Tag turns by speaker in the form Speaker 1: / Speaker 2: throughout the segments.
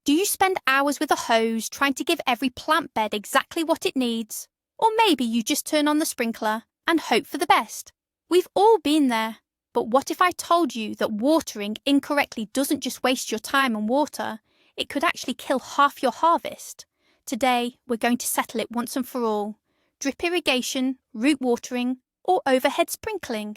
Speaker 1: Do you spend hours with a hose trying to give every plant bed exactly what it needs? Or maybe you just turn on the sprinkler and hope for the best. We've all been there. But what if I told you that watering incorrectly doesn't just waste your time and water, it could actually kill half your harvest? Today, we're going to settle it once and for all. Drip irrigation, root watering, or overhead sprinkling.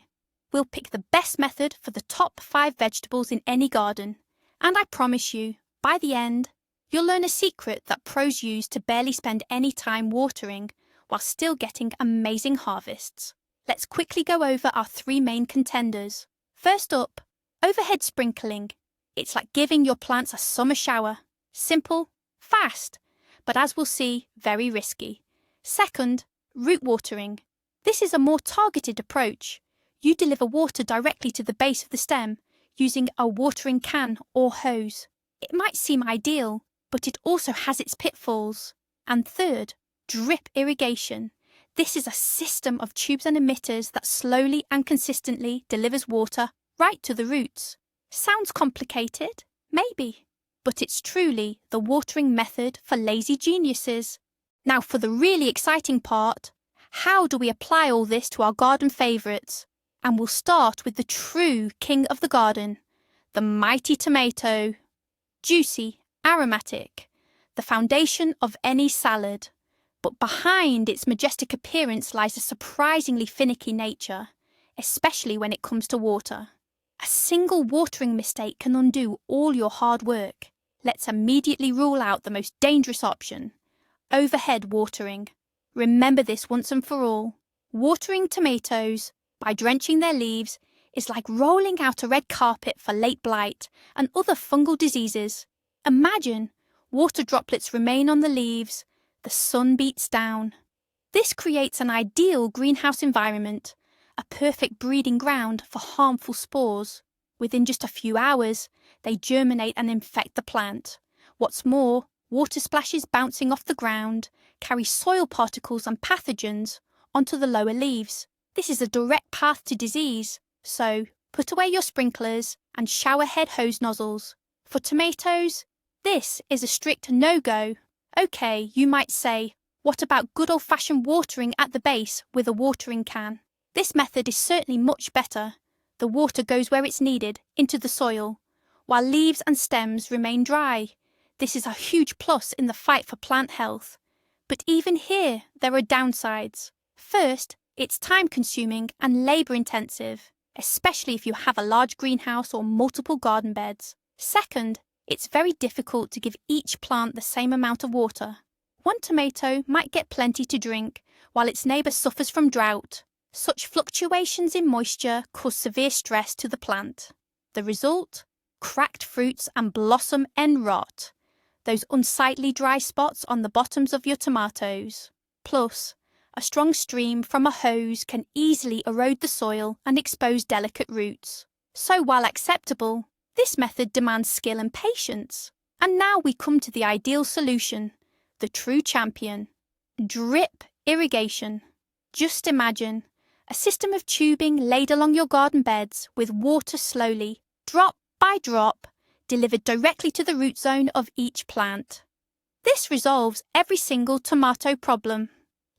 Speaker 1: We'll pick the best method for the top 5 vegetables in any garden. And I promise you, by the end, you'll learn a secret that pros use to barely spend any time watering while still getting amazing harvests. Let's quickly go over our 3 main contenders. First up, overhead sprinkling. It's like giving your plants a summer shower. Simple, fast, but as we'll see, very risky. Second, root watering. This is a more targeted approach. You deliver water directly to the base of the stem using a watering can or hose. It might seem ideal, but it also has its pitfalls. And third, drip irrigation. This is a system of tubes and emitters that slowly and consistently delivers water right to the roots. Sounds complicated? Maybe. But it's truly the watering method for lazy geniuses. Now for the really exciting part, how do we apply all this to our garden favourites? And we'll start with the true king of the garden, the mighty tomato. Juicy, aromatic, the foundation of any salad. But behind its majestic appearance lies a surprisingly finicky nature, especially when it comes to water. A single watering mistake can undo all your hard work. Let's immediately rule out the most dangerous option, overhead watering. Remember this once and for all. Watering tomatoes by drenching their leaves is like rolling out a red carpet for late blight and other fungal diseases. Imagine, water droplets remain on the leaves, the sun beats down. This creates an ideal greenhouse environment, a perfect breeding ground for harmful spores. Within just a few hours, they germinate and infect the plant. What's more, water splashes bouncing off the ground carry soil particles and pathogens onto the lower leaves. This is a direct path to disease, so put away your sprinklers and shower head hose nozzles. For tomatoes, this is a strict no-go. Okay, you might say, what about good old-fashioned watering at the base with a watering can? This method is certainly much better. The water goes where it's needed, into the soil, while leaves and stems remain dry. This is a huge plus in the fight for plant health. But even here, there are downsides. First, it's time-consuming and labour-intensive, especially if you have a large greenhouse or multiple garden beds. Second, it's very difficult to give each plant the same amount of water. One tomato might get plenty to drink, while its neighbour suffers from drought. Such fluctuations in moisture cause severe stress to the plant. The result? Cracked fruits and blossom end rot. Those unsightly dry spots on the bottoms of your tomatoes. Plus, a strong stream from a hose can easily erode the soil and expose delicate roots. So while acceptable, this method demands skill and patience. And now we come to the ideal solution, the true champion. Drip irrigation. Just imagine a system of tubing laid along your garden beds with water slowly, drop by drop, delivered directly to the root zone of each plant. This resolves every single tomato problem.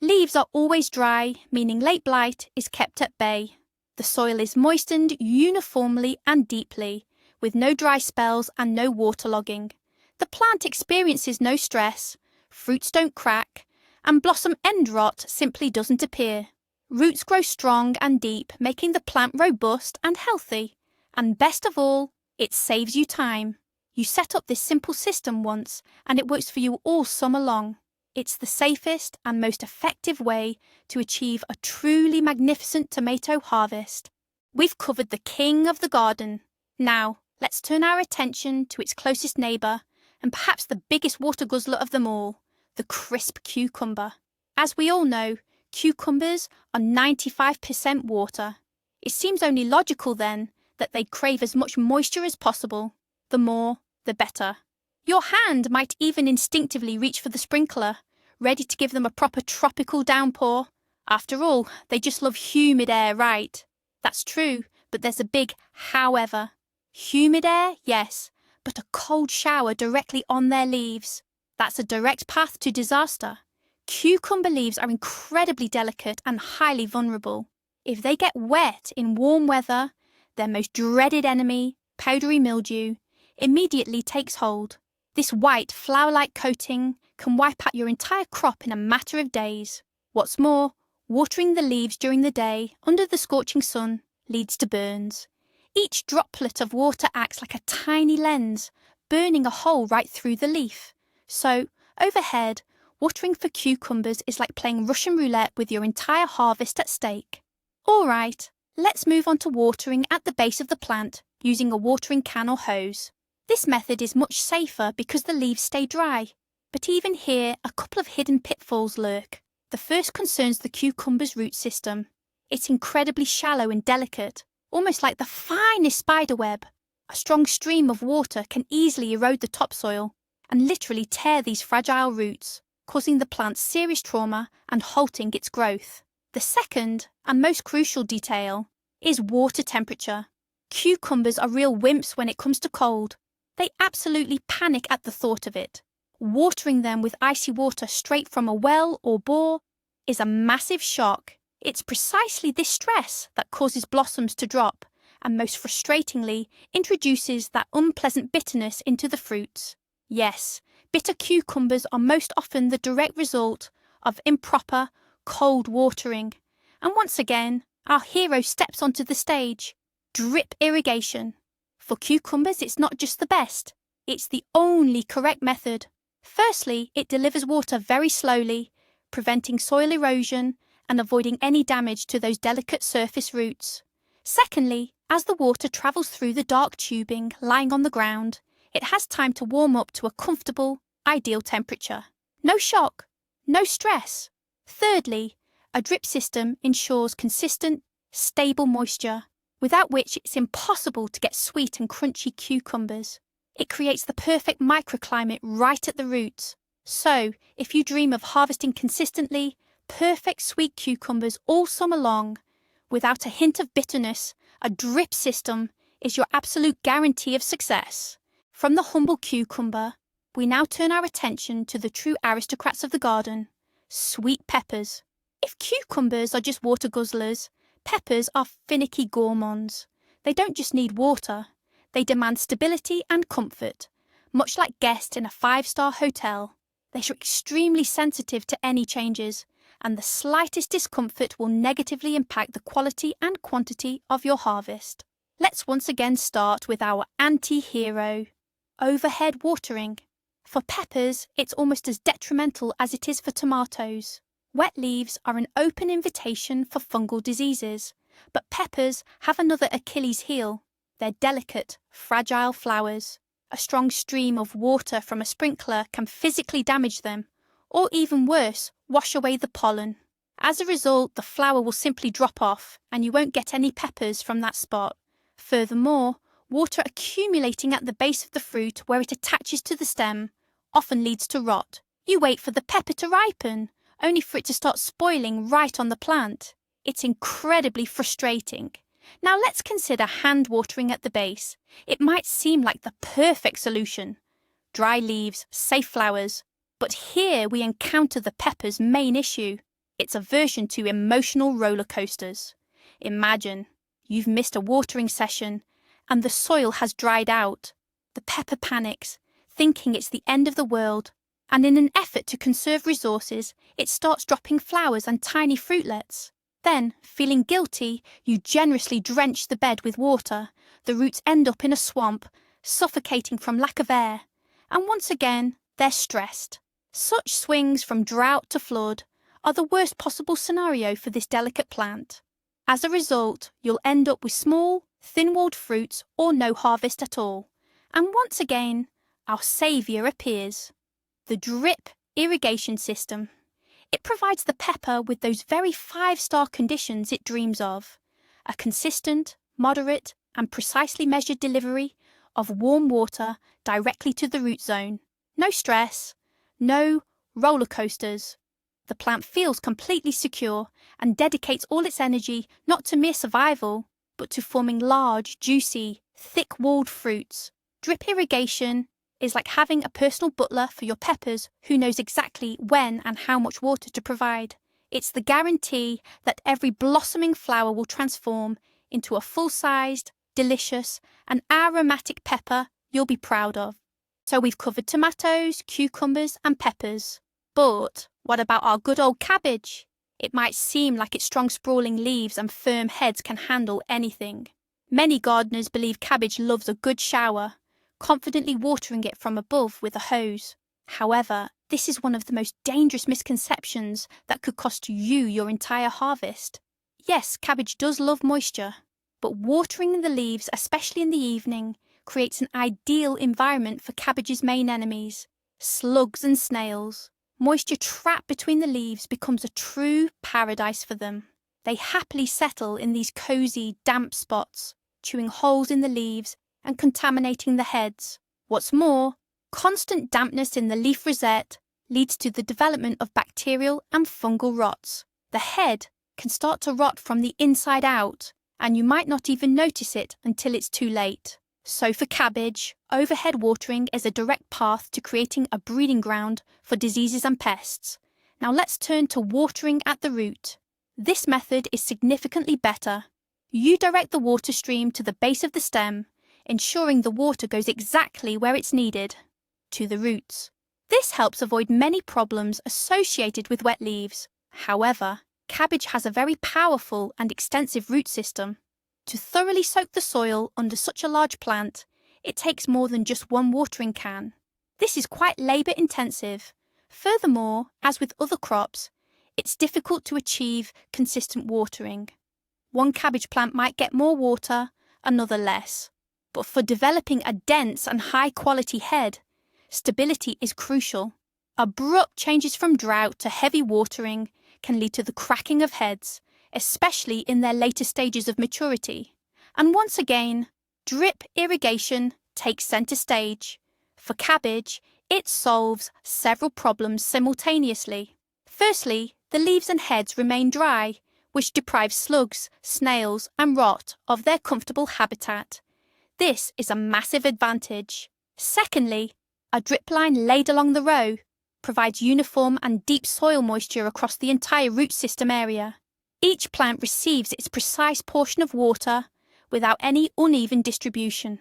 Speaker 1: Leaves are always dry, meaning late blight is kept at bay. The soil is moistened uniformly and deeply, with no dry spells and no waterlogging. The plant experiences no stress, fruits don't crack, and blossom end rot simply doesn't appear. Roots grow strong and deep, making the plant robust and healthy. And best of all, it saves you time. You set up this simple system once, and it works for you all summer long. It's the safest and most effective way to achieve a truly magnificent tomato harvest. We've covered the king of the garden. Now, let's turn our attention to its closest neighbour, and perhaps the biggest water guzzler of them all, the crisp cucumber. As we all know, cucumbers are 95% water. It seems only logical then that they crave as much moisture as possible. The more, the better. Your hand might even instinctively reach for the sprinkler, ready to give them a proper tropical downpour. After all, they just love humid air, right? That's true, but there's a big however. Humid air, yes, but a cold shower directly on their leaves. That's a direct path to disaster. Cucumber leaves are incredibly delicate and highly vulnerable. If they get wet in warm weather, their most dreaded enemy, powdery mildew, immediately takes hold. This white, flour-like coating can wipe out your entire crop in a matter of days. What's more, watering the leaves during the day under the scorching sun leads to burns. Each droplet of water acts like a tiny lens, burning a hole right through the leaf. So, overhead, watering for cucumbers is like playing Russian roulette with your entire harvest at stake. All right, let's move on to watering at the base of the plant using a watering can or hose. This method is much safer because the leaves stay dry. But even here, a couple of hidden pitfalls lurk. The first concerns the cucumber's root system. It's incredibly shallow and delicate, almost like the finest spider web. A strong stream of water can easily erode the topsoil and literally tear these fragile roots, causing the plant serious trauma and halting its growth. The second, and most crucial detail, is water temperature. Cucumbers are real wimps when it comes to cold. They absolutely panic at the thought of it. Watering them with icy water straight from a well or bore is a massive shock. It's precisely this stress that causes blossoms to drop and most frustratingly introduces that unpleasant bitterness into the fruits. Yes, bitter cucumbers are most often the direct result of improper, cold watering. And once again, our hero steps onto the stage. Drip irrigation. For cucumbers, it's not just the best, it's the only correct method. Firstly, it delivers water very slowly, preventing soil erosion and avoiding any damage to those delicate surface roots. Secondly, as the water travels through the dark tubing lying on the ground, it has time to warm up to a comfortable, ideal temperature. No shock, no stress. Thirdly, a drip system ensures consistent, stable moisture, without which it's impossible to get sweet and crunchy cucumbers. It creates the perfect microclimate right at the roots. So, if you dream of harvesting consistently, perfect sweet cucumbers all summer long, without a hint of bitterness, a drip system is your absolute guarantee of success. From the humble cucumber, we now turn our attention to the true aristocrats of the garden, sweet peppers. If cucumbers are just water guzzlers, peppers are finicky gourmands. They don't just need water, they demand stability and comfort. Much like guests in a 5-star hotel, they are extremely sensitive to any changes, and the slightest discomfort will negatively impact the quality and quantity of your harvest. Let's once again start with our anti-hero, overhead watering. For peppers, it's almost as detrimental as it is for tomatoes. Wet leaves are an open invitation for fungal diseases, but peppers have another Achilles heel. They're delicate, fragile flowers. A strong stream of water from a sprinkler can physically damage them, or even worse, wash away the pollen. As a result, the flower will simply drop off, and you won't get any peppers from that spot. Furthermore, water accumulating at the base of the fruit where it attaches to the stem often leads to rot. You wait for the pepper to ripen, only for it to start spoiling right on the plant. It's incredibly frustrating. Now let's consider hand watering at the base. It might seem like the perfect solution. Dry leaves, safe flowers. But here we encounter the pepper's main issue. It's aversion to emotional roller coasters. Imagine you've missed a watering session and the soil has dried out. The pepper panics, thinking it's the end of the world, and in an effort to conserve resources, it starts dropping flowers and tiny fruitlets. Then, feeling guilty, you generously drench the bed with water. The roots end up in a swamp, suffocating from lack of air. And once again, they're stressed. Such swings from drought to flood are the worst possible scenario for this delicate plant. As a result, you'll end up with small, thin-walled fruits or no harvest at all. And once again, our saviour appears. The drip irrigation system. It provides the pepper with those very 5-star conditions it dreams of. A consistent, moderate, and precisely measured delivery of warm water directly to the root zone. No stress, no roller coasters. The plant feels completely secure and dedicates all its energy not to mere survival, but to forming large, juicy, thick-walled fruits. Drip irrigation is like having a personal butler for your peppers who knows exactly when and how much water to provide. It's the guarantee that every blossoming flower will transform into a full-sized, delicious, and aromatic pepper you'll be proud of. So we've covered tomatoes, cucumbers, and peppers. But what about our good old cabbage? It might seem like its strong sprawling leaves and firm heads can handle anything. Many gardeners believe cabbage loves a good shower, confidently watering it from above with a hose. However, this is one of the most dangerous misconceptions that could cost you your entire harvest. Yes, cabbage does love moisture, but watering the leaves, especially in the evening, creates an ideal environment for cabbage's main enemies, slugs and snails. Moisture trapped between the leaves becomes a true paradise for them. They happily settle in these cozy, damp spots, chewing holes in the leaves and contaminating the heads. What's more, constant dampness in the leaf rosette leads to the development of bacterial and fungal rots. The head can start to rot from the inside out, and you might not even notice it until it's too late. So for cabbage, overhead watering is a direct path to creating a breeding ground for diseases and pests. Now let's turn to watering at the root. This method is significantly better. You direct the water stream to the base of the stem, ensuring the water goes exactly where it's needed, to the roots. This helps avoid many problems associated with wet leaves. However, cabbage has a very powerful and extensive root system. To thoroughly soak the soil under such a large plant, it takes more than just one watering can. This is quite labour-intensive. Furthermore, as with other crops, it's difficult to achieve consistent watering. One cabbage plant might get more water, another less. But for developing a dense and high-quality head, stability is crucial. Abrupt changes from drought to heavy watering can lead to the cracking of heads, especially in their later stages of maturity. And once again, drip irrigation takes centre stage. For cabbage, it solves several problems simultaneously. Firstly, the leaves and heads remain dry, which deprives slugs, snails, and rot of their comfortable habitat. This is a massive advantage. Secondly, a drip line laid along the row provides uniform and deep soil moisture across the entire root system area. Each plant receives its precise portion of water without any uneven distribution.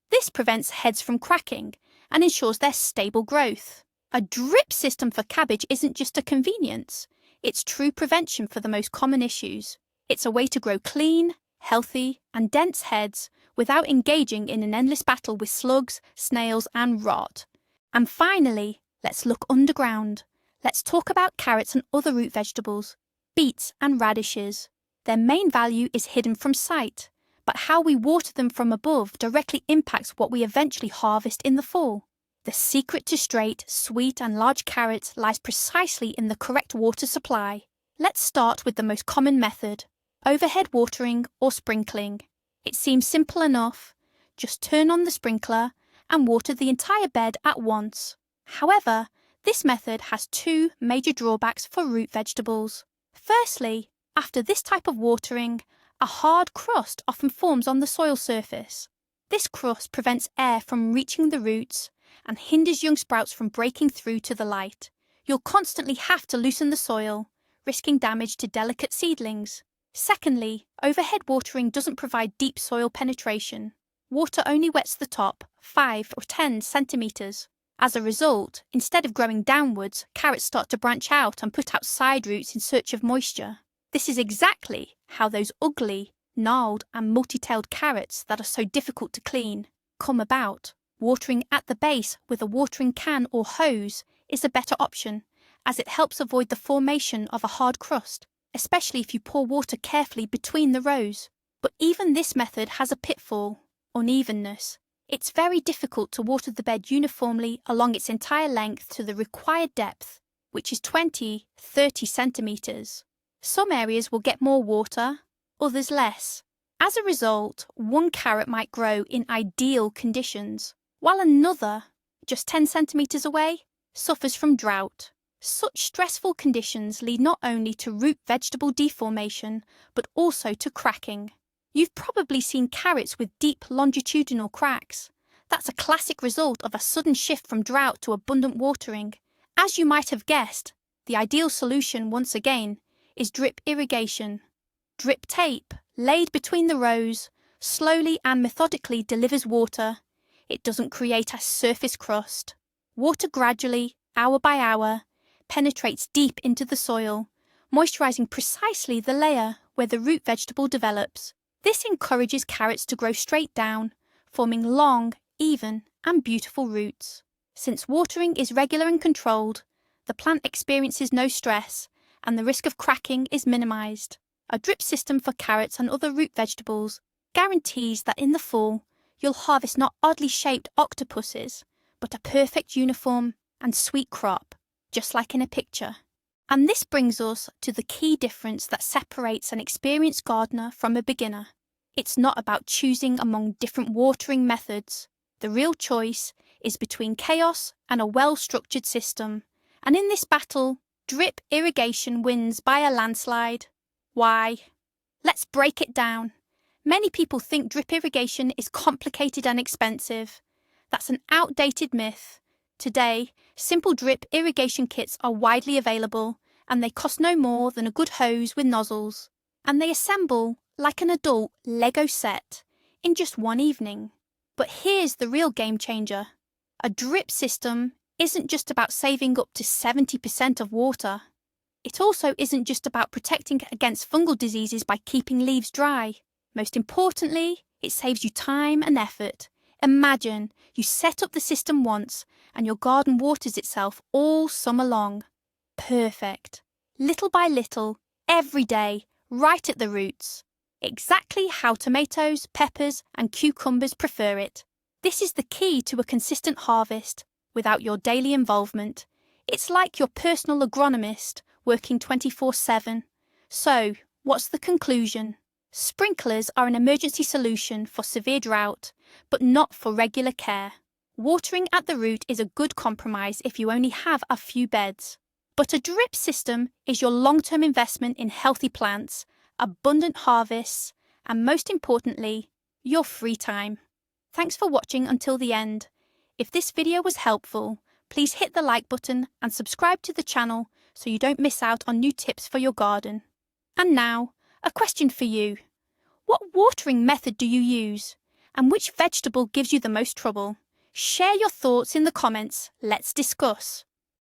Speaker 1: This prevents heads from cracking and ensures their stable growth. A drip system for cabbage isn't just a convenience, it's true prevention for the most common issues. It's a way to grow clean, healthy, and dense heads without engaging in an endless battle with slugs, snails, and rot. And finally, let's look underground. Let's talk about carrots and other root vegetables, beets and radishes. Their main value is hidden from sight, but how we water them from above directly impacts what we eventually harvest in the fall. The secret to straight, sweet and large carrots lies precisely in the correct water supply. Let's start with the most common method, overhead watering or sprinkling. It seems simple enough. Just turn on the sprinkler and water the entire bed at once. However, this method has two major drawbacks for root vegetables. Firstly, after this type of watering, a hard crust often forms on the soil surface. This crust prevents air from reaching the roots and hinders young sprouts from breaking through to the light. You'll constantly have to loosen the soil, risking damage to delicate seedlings. Secondly, overhead watering doesn't provide deep soil penetration. Water only wets the top 5 or 10 centimetres. As a result, instead of growing downwards, carrots start to branch out and put out side roots in search of moisture. This is exactly how those ugly, gnarled and multi-tailed carrots that are so difficult to clean come about. Watering at the base with a watering can or hose is a better option, as it helps avoid the formation of a hard crust, especially if you pour water carefully between the rows. But even this method has a pitfall: unevenness. It's very difficult to water the bed uniformly along its entire length to the required depth, which is 20–30 centimetres. Some areas will get more water, others less. As a result, one carrot might grow in ideal conditions, while another, just 10 centimetres away, suffers from drought. Such stressful conditions lead not only to root vegetable deformation, but also to cracking. You've probably seen carrots with deep longitudinal cracks. That's a classic result of a sudden shift from drought to abundant watering. As you might have guessed, the ideal solution, once again, is drip irrigation. Drip tape, laid between the rows, slowly and methodically delivers water. It doesn't create a surface crust. Water gradually, hour by hour, penetrates deep into the soil, moisturising precisely the layer where the root vegetable develops. This encourages carrots to grow straight down, forming long, even, and beautiful roots. Since watering is regular and controlled, the plant experiences no stress, and the risk of cracking is minimised. A drip system for carrots and other root vegetables guarantees that in the fall, you'll harvest not oddly shaped octopuses, but a perfect uniform and sweet crop, just like in a picture. And this brings us to the key difference that separates an experienced gardener from a beginner. It's not about choosing among different watering methods. The real choice is between chaos and a well-structured system. And in this battle, drip irrigation wins by a landslide. Why? Let's break it down. Many people think drip irrigation is complicated and expensive. That's an outdated myth. Today, simple drip irrigation kits are widely available, and they cost no more than a good hose with nozzles. And they assemble like an adult Lego set in just one evening. But here's the real game changer. A drip system isn't just about saving up to 70% of water. It also isn't just about protecting against fungal diseases by keeping leaves dry. Most importantly, it saves you time and effort. Imagine you set up the system once and your garden waters itself all summer long. Perfect. Little by little, every day, right at the roots. Exactly how tomatoes, peppers, and cucumbers prefer it. This is the key to a consistent harvest without your daily involvement. It's like your personal agronomist working 24/7. So, what's the conclusion? Sprinklers are an emergency solution for severe drought, but not for regular care. Watering at the root is a good compromise if you only have a few beds. But a drip system is your long-term investment in healthy plants, abundant harvests, and most importantly, your free time. Thanks for watching until the end. If this video was helpful, please hit the like button and subscribe to the channel so you don't miss out on new tips for your garden. And now, a question for you. What watering method do you use? And which vegetable gives you the most trouble? Share your thoughts in the comments. Let's discuss.